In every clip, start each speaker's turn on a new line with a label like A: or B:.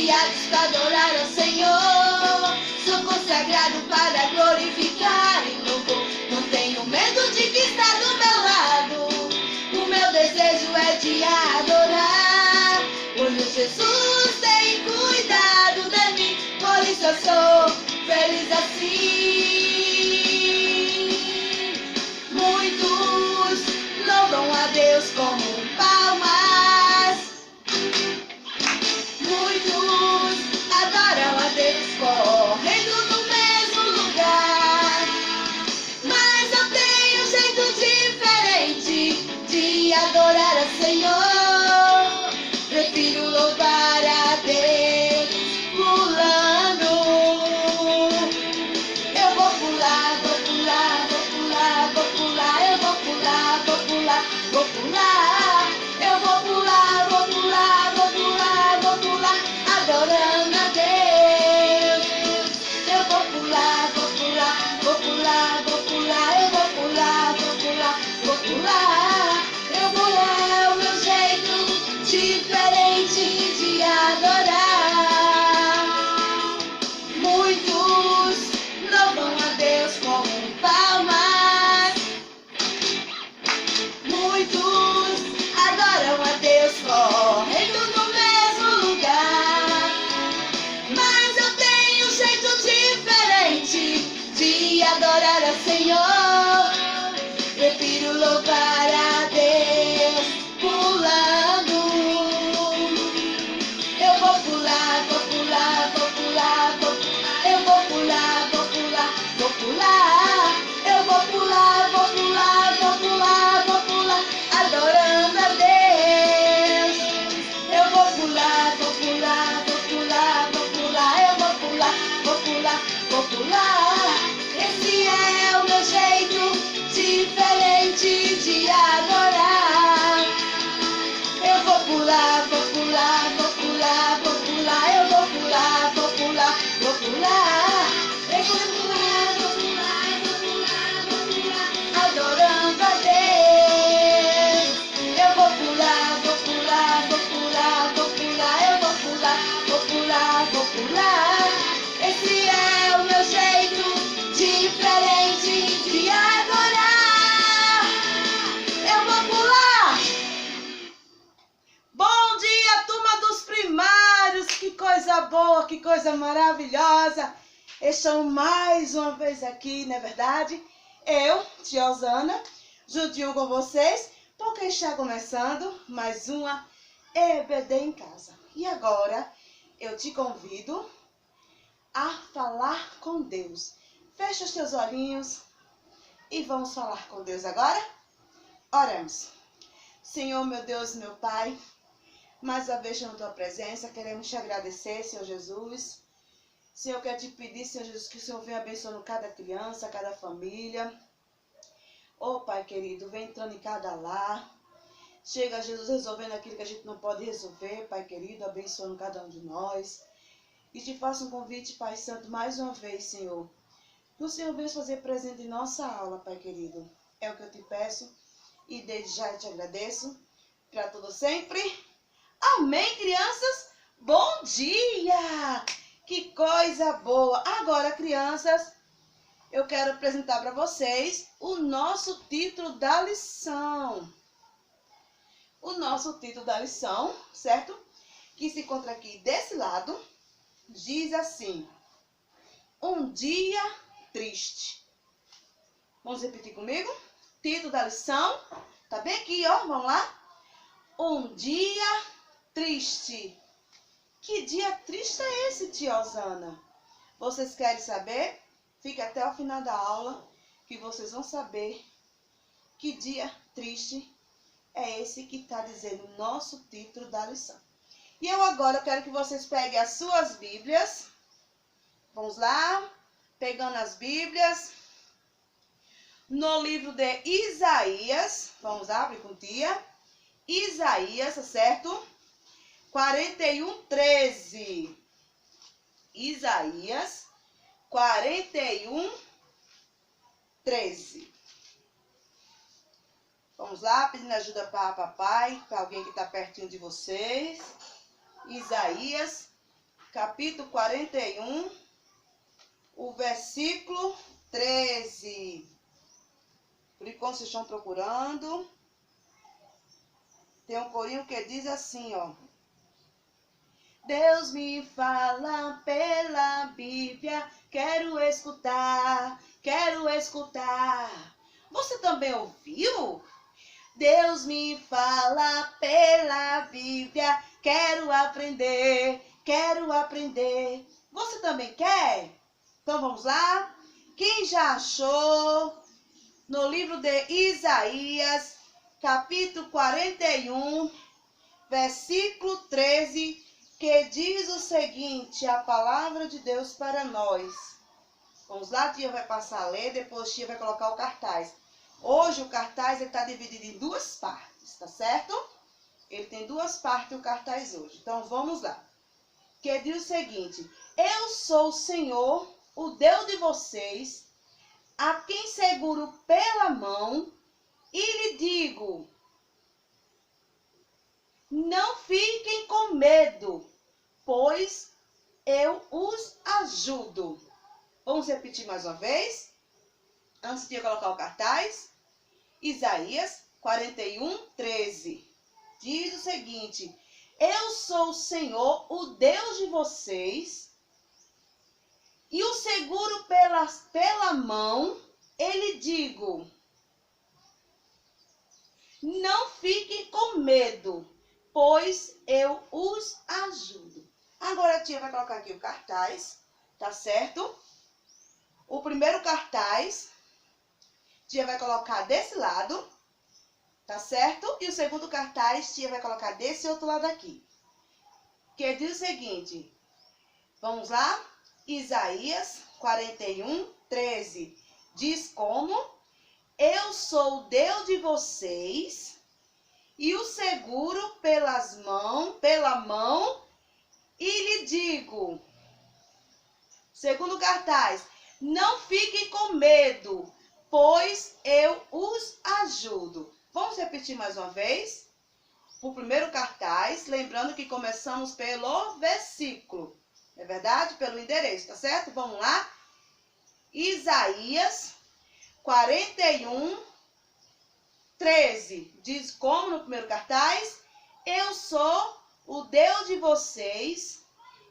A: enviados para adorar ao Senhor. Sou consagrado para glorificar e louvor. Não tenho medo de que está do meu lado. O meu desejo é de adorar, pois Jesus tem cuidado de mim. Por isso eu sou feliz assim. Muitos louvam a Deus com palmas. Muitos adoram a Deus correndo no mesmo lugar. Mas eu tenho um jeito diferente de adorar ao Senhor. Prefiro louvar a Deus pulando. Eu vou pular, vou pular, vou pular, vou pular. Eu vou pular, vou pular, vou pular. Eu vou pular, vou pular, vou pular, vou pular, adorando a Deus. Eu vou pular, vou pular, vou pular, vou pular. Eu vou pular, vou pular, vou pular. Eu vou é o meu jeito diferente de adorar. Muitos louvam a Deus com palmas. Muitos adoram a Deus correndo no mesmo lugar. Mas eu tenho um jeito diferente de adorar ao Senhor. Prefiro louvar a Deus pulando. Eu vou pular, vou pular, vou pular, vou pular. Eu vou pular, vou pular, vou pular. Eu vou pular, vou pular, vou pular, vou pular, adorando a Deus. Eu vou pular, vou pular, vou pular, vou pular. Eu vou pular, vou pular, vou pular. Esse é o meu jeito diferente de adorar. Eu vou pular, vou pular, vou pular, vou pular. Eu vou pular, vou pular, vou pular. Eu vou pular, vou pular, vou pular, vou pular, adorando a Deus. Eu vou pular, vou pular, vou pular, vou pular. Eu vou pular, vou pular, vou pular. Esse é o meu jeito diferente de adorar. Eu vou pular. Bom dia, turma dos primários. Que coisa boa, que coisa maravilhosa. Estamos mais uma vez aqui, não é verdade? Eu, tia Osana, juntinho com vocês, porque está começando mais uma EBD em Casa. E agora eu te convido a falar com Deus. Fecha os teus olhinhos e vamos falar com Deus agora? Oremos. Senhor, meu Deus, meu Pai, mais uma vez na tua presença, queremos te agradecer, Senhor Jesus. Senhor, eu quero te pedir, Senhor Jesus, que o Senhor venha abençoando cada criança, cada família. Oh, Pai querido, vem entrando em cada lar. Chega, Jesus, resolvendo aquilo que a gente não pode resolver, Pai querido, abençoando cada um de nós. E te faço um convite, Pai Santo, mais uma vez, Senhor. Que o Senhor venha fazer presente em nossa aula, Pai querido. É o que eu te peço e desde já eu te agradeço. Para tudo sempre. Amém, crianças? Bom dia! Que coisa boa! Agora, crianças, eu quero apresentar para vocês o nosso título da lição. O nosso título da lição, certo? Que se encontra aqui desse lado, diz assim: um dia triste. Vamos repetir comigo? Título da lição, tá bem aqui, ó, vamos lá? Um dia triste. Que dia triste é esse, tia Osana? Vocês querem saber? Fique até o final da aula que vocês vão saber que dia triste é esse que está dizendo o nosso título da lição. E eu agora quero que vocês peguem as suas Bíblias. Vamos lá, pegando as Bíblias. No livro de Isaías, vamos lá, abrir com tia. Isaías, certo? 41:13. Isaías 41:13. Vamos lá, pedindo ajuda para alguém que está pertinho de vocês. Isaías capítulo 41, o versículo 13. Por enquanto vocês estão procurando. Tem um corinho que diz assim, ó. Deus me fala pela Bíblia, quero escutar, quero escutar. Você também ouviu? Deus me fala pela Bíblia, quero aprender, quero aprender. Você também quer? Então vamos lá? Quem já achou? No livro de Isaías, capítulo 41, versículo 13, que diz o seguinte, a palavra de Deus para nós. Vamos lá, a tia vai passar a ler, depois a tia vai colocar o cartaz. Hoje o cartaz está dividido em duas partes, tá certo? Ele tem duas partes o cartaz hoje. Então vamos lá. Que diz o seguinte, eu sou o Senhor, o Deus de vocês, a quem seguro pela mão e lhe digo, não fiquem com medo, pois eu os ajudo. Vamos repetir mais uma vez, antes de eu colocar o cartaz. Isaías 41, 13. Diz o seguinte, eu sou o Senhor, o Deus de vocês, e o seguro pela mão, ele digo, não fiquem com medo, pois eu os ajudo. Agora a tia vai colocar aqui o cartaz, tá certo? O primeiro cartaz, a tia vai colocar desse lado, tá certo? E o segundo cartaz, a tia vai colocar desse outro lado aqui. Que diz o seguinte, vamos lá? Isaías 41, 13. Diz como? Eu sou o Deus de vocês e o seguro pela mão e lhe digo. Segundo cartaz, não fiquem com medo, pois eu os ajudo. Vamos repetir mais uma vez? O primeiro cartaz, lembrando que começamos pelo versículo. É verdade? Pelo endereço, tá certo? Vamos lá? Isaías 41, 13. Diz como no primeiro cartaz? Eu sou o Deus de vocês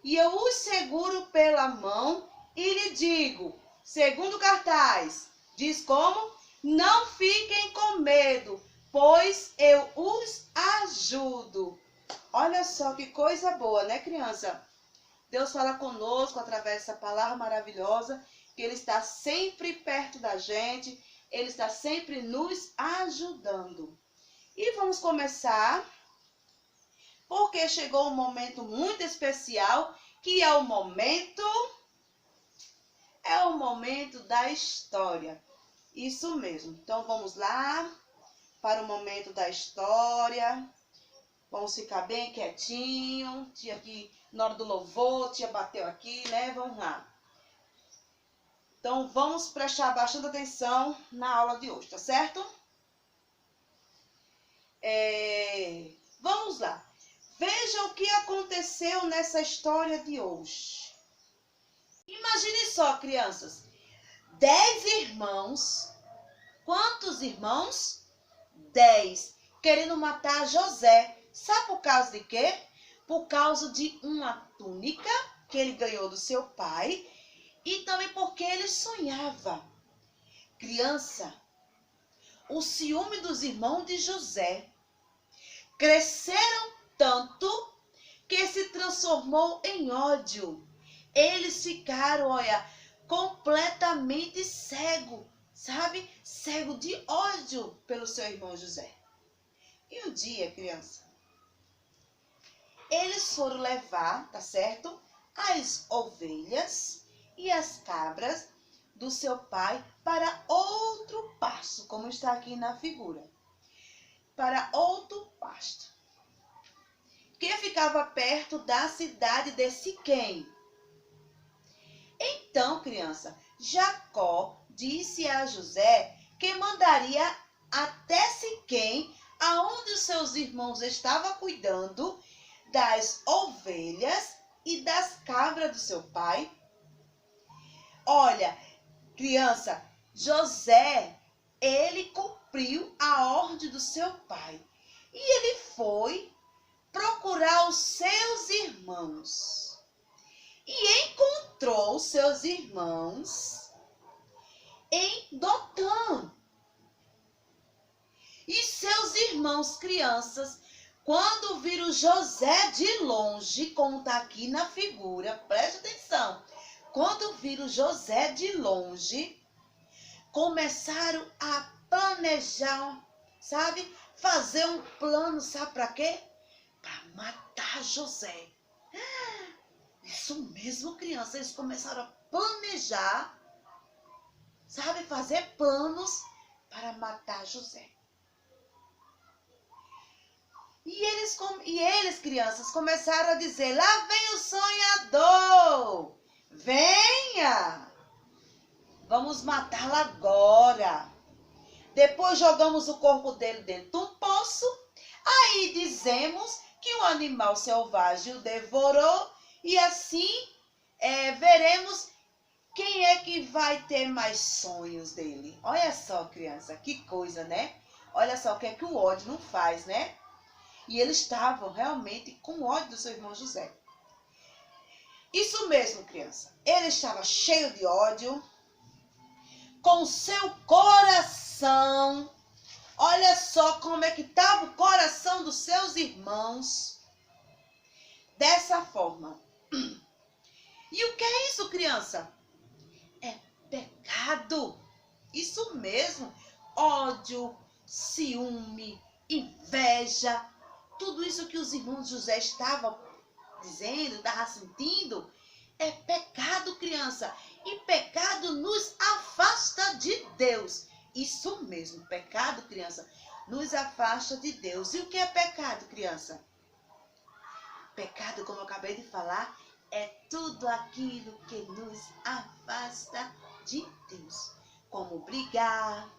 A: e eu os seguro pela mão e lhe digo. Segundo cartaz, diz como? Não fiquem com medo, pois eu os ajudo. Olha só que coisa boa, né, criança? Deus fala conosco através dessa palavra maravilhosa, que Ele está sempre perto da gente, Ele está sempre nos ajudando. E vamos começar, porque chegou um momento muito especial, que é o momento da história. Isso mesmo. Então vamos lá para o momento da história. Vamos ficar bem quietinho. Tia aqui, na hora do louvor, tia bateu aqui, né? Vamos lá. Então, vamos prestar bastante atenção na aula de hoje, tá certo? Vamos lá. Veja o que aconteceu nessa história de hoje. Imagine só, crianças. 10 irmãos. Quantos irmãos? 10. Querendo matar José. Sabe por causa de quê? Por causa de uma túnica que ele ganhou do seu pai e também porque ele sonhava. Criança, o ciúme dos irmãos de José cresceram tanto que se transformou em ódio. Eles ficaram, olha, completamente cegos, sabe? Cego de ódio pelo seu irmão José. E um dia, criança, eles foram levar, tá certo? As ovelhas e as cabras do seu pai para outro pasto, como está aqui na figura. Para outro pasto, que ficava perto da cidade de Siquém. Então, criança, Jacó disse a José que mandaria até Siquém, aonde os seus irmãos estavam cuidando das ovelhas e das palavra do seu pai. Olha, criança, José, ele cumpriu a ordem do seu pai. E ele foi procurar os seus irmãos. E encontrou os seus irmãos em Dotã. E seus irmãos crianças, quando viram José de longe, como está aqui na figura, preste atenção. Quando viram José de longe, começaram a planejar, sabe? Fazer um plano, sabe para quê? Para matar José. Isso mesmo, criança. Eles começaram a planejar, sabe? Fazer planos para matar José. E eles, crianças, começaram a dizer: lá vem o sonhador. Venha. Vamos matá-lo agora. Depois jogamos o corpo dele dentro de um poço. Aí dizemos que um animal selvagem o devorou. E assim veremos quem é que vai ter mais sonhos dele. Olha só, criança, que coisa, né? Olha só o que é que o ódio não faz, né? E eles estavam realmente com ódio do seu irmão José. Isso mesmo, criança. Ele estava cheio de ódio, com seu coração. Olha só como é que estava o coração dos seus irmãos. Dessa forma. E o que é isso, criança? É pecado. Isso mesmo. Ódio, ciúme, inveja. Tudo isso que os irmãos de José estavam dizendo, estavam sentindo, é pecado, criança. E pecado nos afasta de Deus. Isso mesmo, pecado, criança, nos afasta de Deus. E o que é pecado, criança? Pecado, como eu acabei de falar, é tudo aquilo que nos afasta de Deus. Como brigar,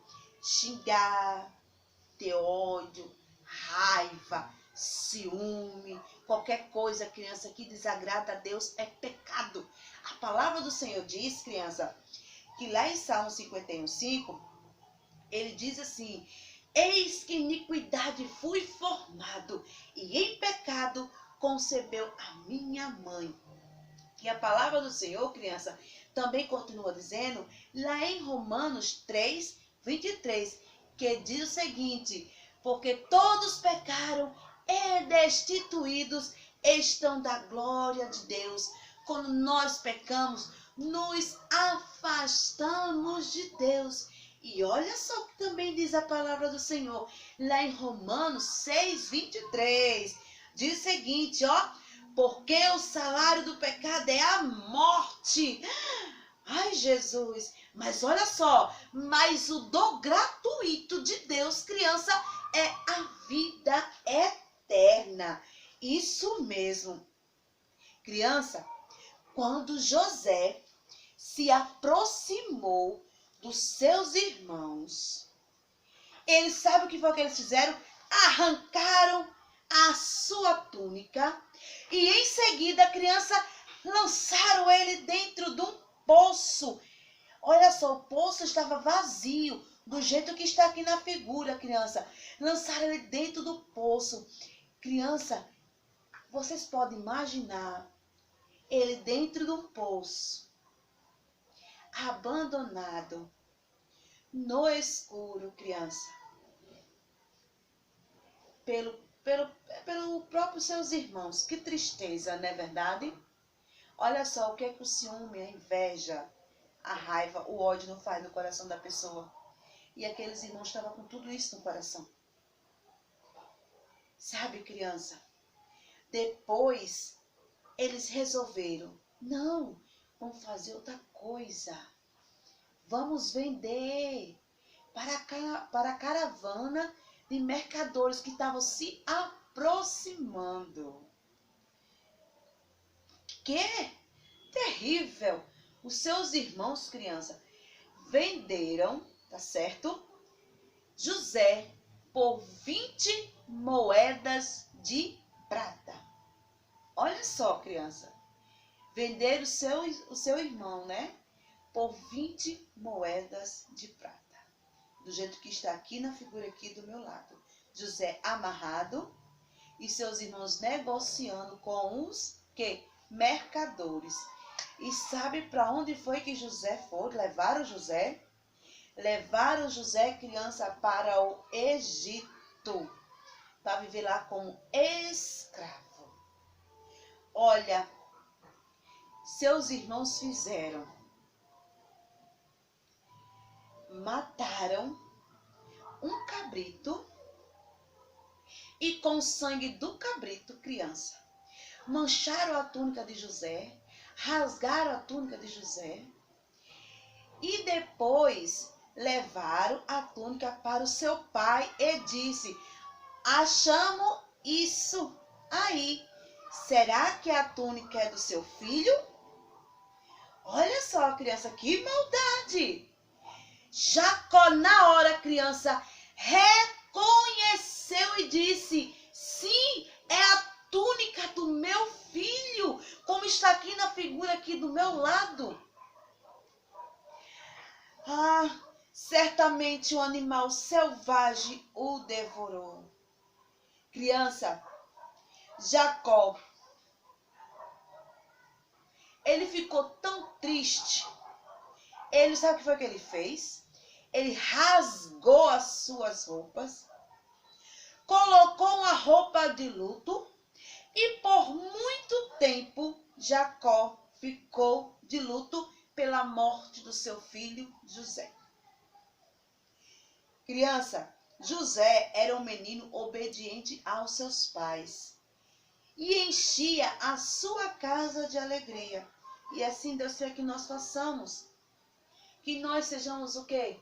A: xingar, ter ódio, raiva, ciúme, qualquer coisa, criança, que desagrada a Deus é pecado. A palavra do Senhor diz, criança, que lá em Salmo 51:5, ele diz assim: eis que iniquidade fui formado, e em pecado concebeu a minha mãe. E a palavra do Senhor, criança, também continua dizendo, lá em Romanos 3:23, que diz o seguinte: porque todos pecaram e destituídos estão da glória de Deus. Quando nós pecamos, nos afastamos de Deus. E olha só o que também diz a palavra do Senhor, lá em Romanos 6:23. Diz o seguinte, ó: porque o salário do pecado é a morte. Ai, Jesus, mas olha só, mas o dom gratuito de Deus, criança, é a vida eterna. Isso mesmo. Criança, quando José se aproximou dos seus irmãos, eles sabem o que foi que eles fizeram? Arrancaram a sua túnica e em seguida, criança, lançaram ele dentro de um poço. Olha só, o poço estava vazio, do jeito que está aqui na figura, criança. Lançaram ele dentro do poço. Criança, vocês podem imaginar ele dentro de um poço, abandonado, no escuro, criança, pelo próprio seus irmãos. Que tristeza, não é verdade? Olha só o que é que o ciúme, a inveja, a raiva, o ódio não faz no coração da pessoa. E aqueles irmãos estavam com tudo isso no coração. Sabe, criança? Depois, eles resolveram: não, vamos fazer outra coisa. Vamos vender para a caravana de mercadores que estavam se aproximando. Que terrível! Os seus irmãos, criança, venderam, tá certo? José por 20 moedas de prata. Olha só, criança. Vender o seu irmão, né? Por 20 moedas de prata. Do jeito que está aqui na figura aqui do meu lado. José amarrado e seus irmãos negociando com os mercadores. E sabe para onde foi que José foi? Levaram José? Levaram José, criança, para o Egito, para viver lá como escravo. Olha, seus irmãos fizeram. Mataram um cabrito e com o sangue do cabrito, criança, mancharam a túnica de José, rasgaram a túnica de José e depois levaram a túnica para o seu pai e disse: achamos isso aí. Será que a túnica é do seu filho? Olha só, criança, que maldade! Jacó, na hora, criança, reconheceu e disse: sim, é a túnica do meu filho, como está aqui na figura aqui do meu lado. Ah, certamente um animal selvagem o devorou. Criança, Jacó, ele ficou tão triste. Ele sabe o que foi que ele fez? Ele rasgou as suas roupas, colocou uma roupa de luto e por muito tempo Jacó ficou de luto pela morte do seu filho José. Criança, José era um menino obediente aos seus pais e enchia a sua casa de alegria. E assim Deus quer que nós façamos. Que nós sejamos o quê?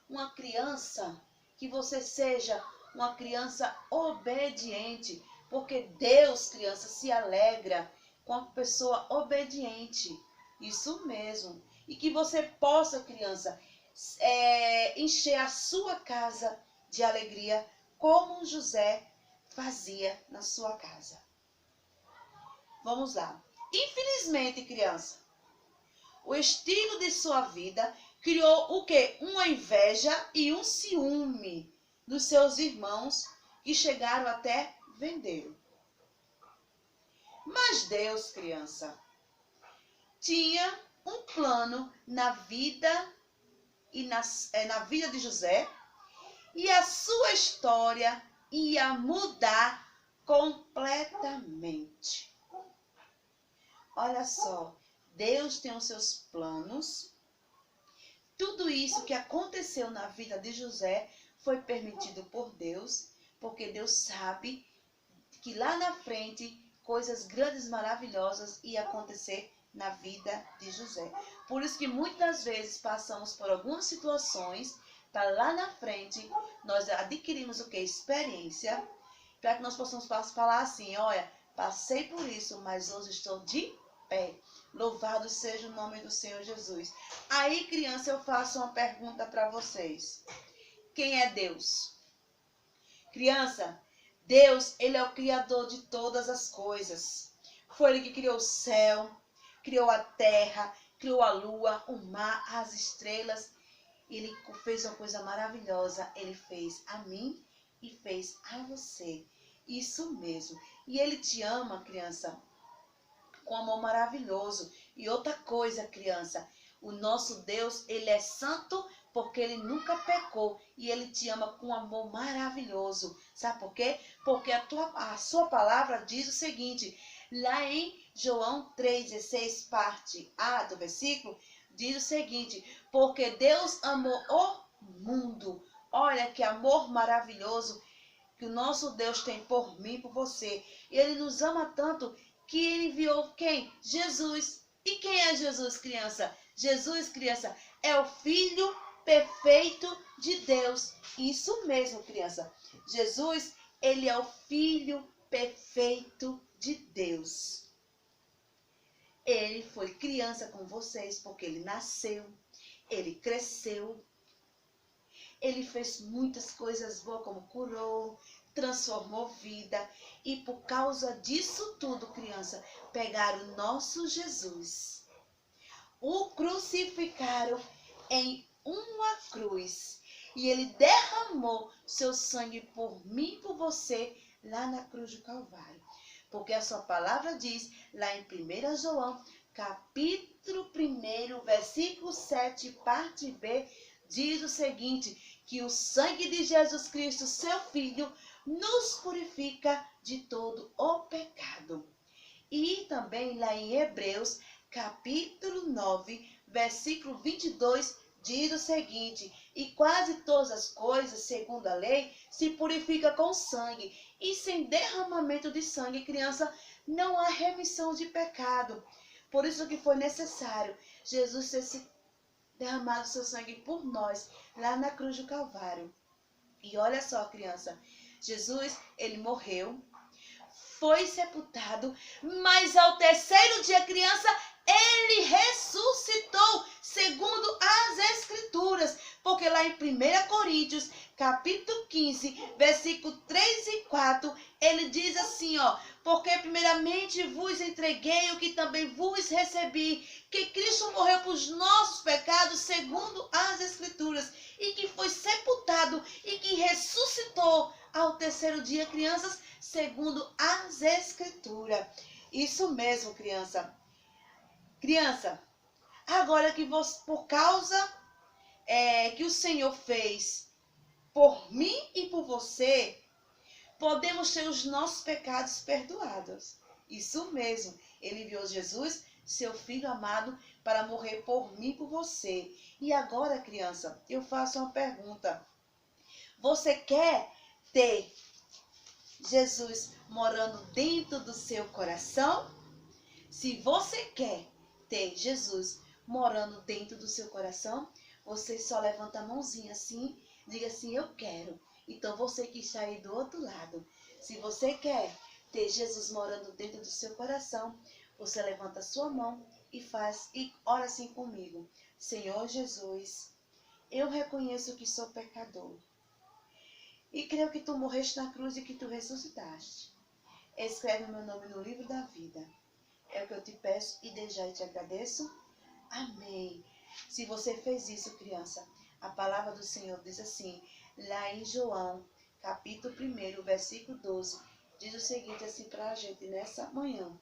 A: Uma criança, que você seja uma criança obediente, porque Deus, criança, se alegra com a pessoa obediente. Isso mesmo. E que você possa, criança, encher a sua casa de alegria, como José fazia na sua casa. Vamos lá. Infelizmente, criança, o estilo de sua vida criou o quê? Uma inveja e um ciúme dos seus irmãos que chegaram até vendê-lo. Mas Deus, criança, tinha um plano na vida e na vida de José, e a sua história ia mudar completamente. Olha só, Deus tem os seus planos. Tudo isso que aconteceu na vida de José foi permitido por Deus, porque Deus sabe que lá na frente coisas grandes, maravilhosas iam acontecer na vida de José. Por isso que muitas vezes passamos por algumas situações, para lá na frente nós adquirimos o que? Experiência, para que nós possamos falar assim: olha, passei por isso, mas hoje estou de pé. Louvado seja o nome do Senhor Jesus. Aí, criança, eu faço uma pergunta para vocês. Quem é Deus? Criança, Deus, ele é o criador de todas as coisas. Foi ele que criou o céu, criou a terra, criou a lua, o mar, as estrelas. Ele fez uma coisa maravilhosa. Ele fez a mim e fez a você. Isso mesmo. E ele te ama, criança, com amor maravilhoso. E outra coisa, criança, o nosso Deus, ele é santo porque ele nunca pecou. E ele te ama com amor maravilhoso. Sabe por quê? Porque a sua palavra diz o seguinte, lá em João 3,16, parte A do versículo, diz o seguinte: porque Deus amou o mundo. Olha que amor maravilhoso que o nosso Deus tem por mim e por você. Ele nos ama tanto que ele enviou quem? Jesus. E quem é Jesus, criança? Jesus, criança, é o Filho perfeito de Deus. Isso mesmo, criança. Jesus, ele é o Filho perfeito de Deus. Ele foi criança com vocês porque ele nasceu, ele cresceu, ele fez muitas coisas boas, como curou, transformou vida. E por causa disso tudo, criança, pegaram o nosso Jesus, o crucificaram em uma cruz. E ele derramou seu sangue por mim e por você lá na cruz do Calvário. Porque a sua palavra diz, lá em 1 João, capítulo 1, versículo 7, parte B, diz o seguinte, que o sangue de Jesus Cristo, seu Filho, nos purifica de todo o pecado. E também lá em Hebreus, capítulo 9, versículo 22, diz o seguinte, e quase todas as coisas, segundo a lei, se purifica com sangue, e sem derramamento de sangue, criança, não há remissão de pecado. Por isso que foi necessário Jesus ter derramado seu sangue por nós, lá na cruz do Calvário. E olha só, criança, Jesus, ele morreu, foi sepultado, mas ao terceiro dia, criança, ele ressuscitou, segundo as Escrituras. Porque lá em 1 Coríntios, capítulo 15, versículo 3 e 4, ele diz assim, porque primeiramente vos entreguei o que também vos recebi, que Cristo morreu por nossos pecados, segundo as Escrituras, e que foi sepultado e que ressuscitou ao terceiro dia, crianças, segundo as Escrituras. Isso mesmo, criança. Criança, agora que você, por causa que o Senhor fez por mim e por você, podemos ter os nossos pecados perdoados. Isso mesmo. Ele enviou Jesus, seu Filho amado, para morrer por mim e por você. E agora, criança, eu faço uma pergunta. Você quer ter Jesus morando dentro do seu coração? Se você quer ter Jesus morando dentro do seu coração, você só levanta a mãozinha assim, diga assim, eu quero. Então você que está aí do outro lado, se você quer ter Jesus morando dentro do seu coração, você levanta a sua mão e ora assim comigo. Senhor Jesus, eu reconheço que sou pecador. E creio que tu morreste na cruz e que tu ressuscitaste. Escreve meu nome no livro da vida. É o que eu te peço e desde já te agradeço. Amém. Se você fez isso, criança, a palavra do Senhor diz assim, lá em João, capítulo 1, versículo 12, diz o seguinte assim para a gente nessa manhã.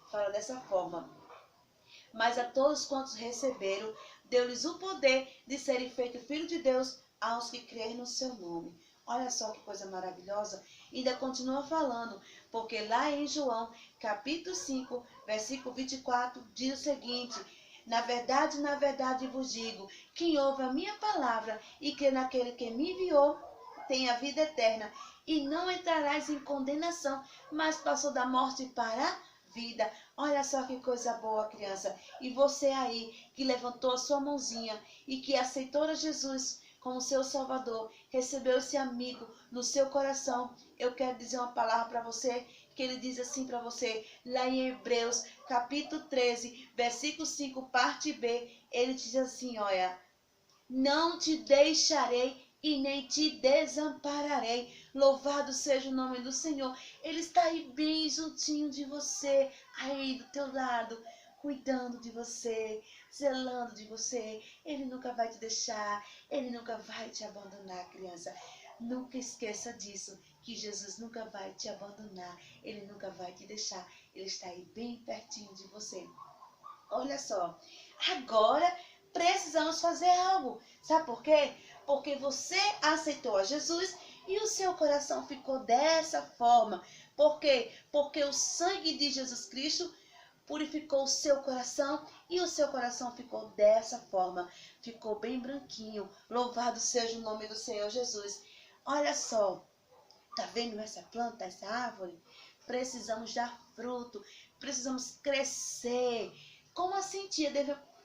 A: Fala dessa forma. Mas a todos quantos receberam, deu-lhes o poder de serem feitos filhos de Deus aos que creem no seu nome. Olha só que coisa maravilhosa. Ainda continua falando, porque lá em João, capítulo 5, versículo 24, diz o seguinte, na verdade vos digo, quem ouve a minha palavra e crê naquele que me enviou, tem a vida eterna, e não entrarás em condenação, mas passou da morte para a vida. Olha só que coisa boa, criança. E você aí, que levantou a sua mãozinha e que aceitou a Jesus como seu Salvador, recebeu esse amigo no seu coração, eu quero dizer uma palavra para você, que ele diz assim para você, lá em Hebreus, capítulo 13, versículo 5, parte B, ele diz assim, olha, não te deixarei e nem te desampararei. Louvado seja o nome do Senhor. Ele está aí bem juntinho de você, aí do teu lado, cuidando de você, zelando de você. Ele nunca vai te deixar, ele nunca vai te abandonar, criança. Nunca esqueça disso, que Jesus nunca vai te abandonar, ele nunca vai te deixar. Ele está aí bem pertinho de você. Olha só, agora precisamos fazer algo. Sabe por quê? Porque você aceitou a Jesus e o seu coração ficou dessa forma. Por quê? Porque o sangue de Jesus Cristo purificou o seu coração e o seu coração ficou dessa forma. Ficou bem branquinho. Louvado seja o nome do Senhor Jesus. Olha só, tá vendo essa planta, essa árvore? Precisamos dar fruto, precisamos crescer. Como assim, tia?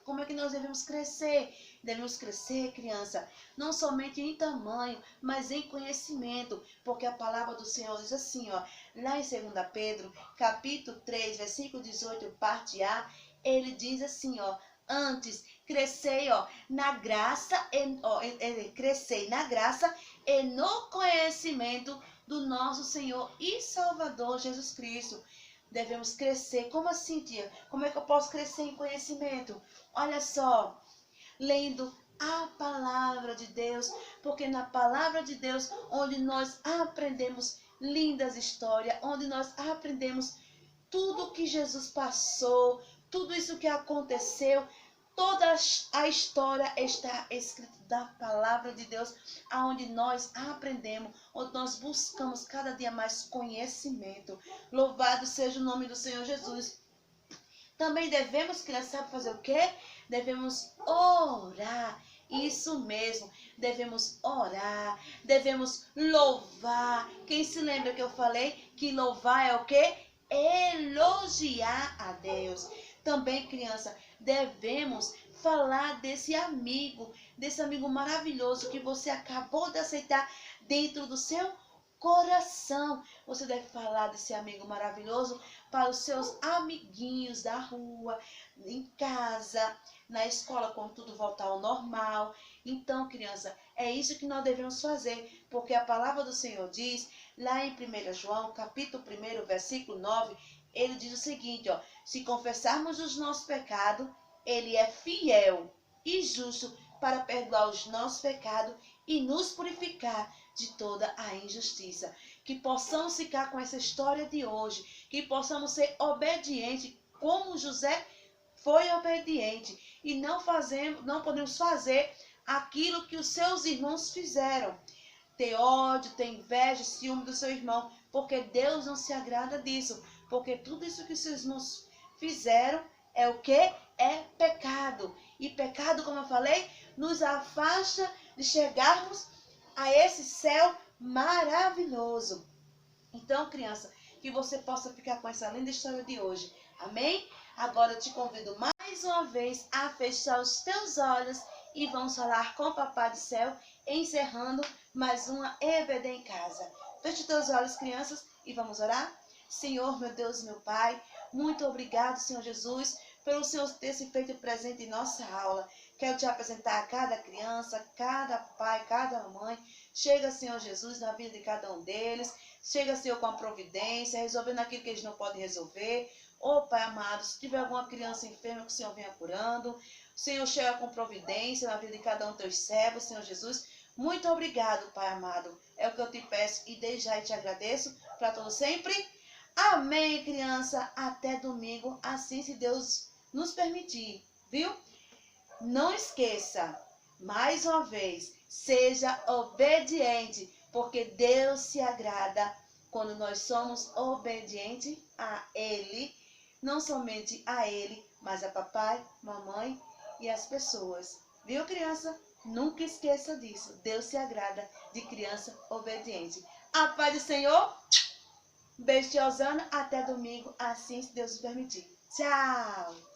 A: Como é que nós devemos crescer? Devemos crescer, criança, não somente em tamanho, mas em conhecimento, porque a palavra do Senhor diz assim, lá em 2 Pedro, capítulo 3, versículo 18, parte A, ele diz assim, Antes, crescei, na graça, crescei na graça e no conhecimento do nosso Senhor e Salvador Jesus Cristo. Devemos crescer. Como assim, tia? Como é que eu posso crescer em conhecimento? Olha só, lendo a palavra de Deus, porque na palavra de Deus, onde nós aprendemos lindas histórias, onde nós aprendemos tudo que Jesus passou, tudo isso que aconteceu, toda a história está escrita da palavra de Deus, aonde nós aprendemos, onde nós buscamos cada dia mais conhecimento. Louvado seja o nome do Senhor Jesus. Também devemos, criança, sabe fazer o quê? Devemos orar. Isso mesmo, devemos orar, devemos louvar. Quem se lembra que eu falei que louvar é o quê? Elogiar a Deus. Também, criança, devemos falar desse amigo maravilhoso que você acabou de aceitar dentro do seu coração. Você deve falar desse amigo maravilhoso para os seus amiguinhos da rua, em casa, na escola, quando tudo voltar ao normal. Então, criança, é isso que nós devemos fazer, porque a palavra do Senhor diz, lá em 1 João, capítulo 1, versículo 9, ele diz o seguinte, se confessarmos os nossos pecados, ele é fiel e justo para perdoar os nossos pecados e nos purificar de toda a injustiça. Que possamos ficar com essa história de hoje, que possamos ser obedientes, como José foi obediente, e não podemos fazer aquilo que os seus irmãos fizeram. Ter ódio, ter inveja, ciúme do seu irmão, porque Deus não se agrada disso, porque tudo isso que os seus irmãos fizeram é o que? É pecado. E pecado, como eu falei, nos afasta de chegarmos a esse céu maravilhoso. Então, criança, que você possa ficar com essa linda história de hoje. Amém? Agora eu te convido mais uma vez a fechar os teus olhos e vamos falar com o Papai do Céu, encerrando mais uma EBD em casa. Feche os teus olhos, crianças, e vamos orar? Senhor, meu Deus, meu Pai, muito obrigado, Senhor Jesus, pelo Senhor ter se feito presente em nossa aula. Quero te apresentar a cada criança, cada pai, cada mãe. Chega, Senhor Jesus, na vida de cada um deles. Chega, Senhor, com a providência, resolvendo aquilo que eles não podem resolver. Ô, Pai amado, se tiver alguma criança enferma, que o Senhor venha curando. O Senhor chega com providência na vida de cada um dos teus servos, Senhor Jesus. Muito obrigado, Pai amado. É o que eu te peço e desde já te agradeço para todo sempre. Amém, criança. Até domingo, assim se Deus nos permitir, viu? Não esqueça, mais uma vez, seja obediente, porque Deus se agrada quando nós somos obedientes a Ele, não somente a Ele, mas a papai, mamãe e as pessoas. Viu, criança? Nunca esqueça disso. Deus se agrada de criança obediente. A paz do Senhor. Beijo, tia Osana. Até domingo, assim se Deus nos permitir. Tchau!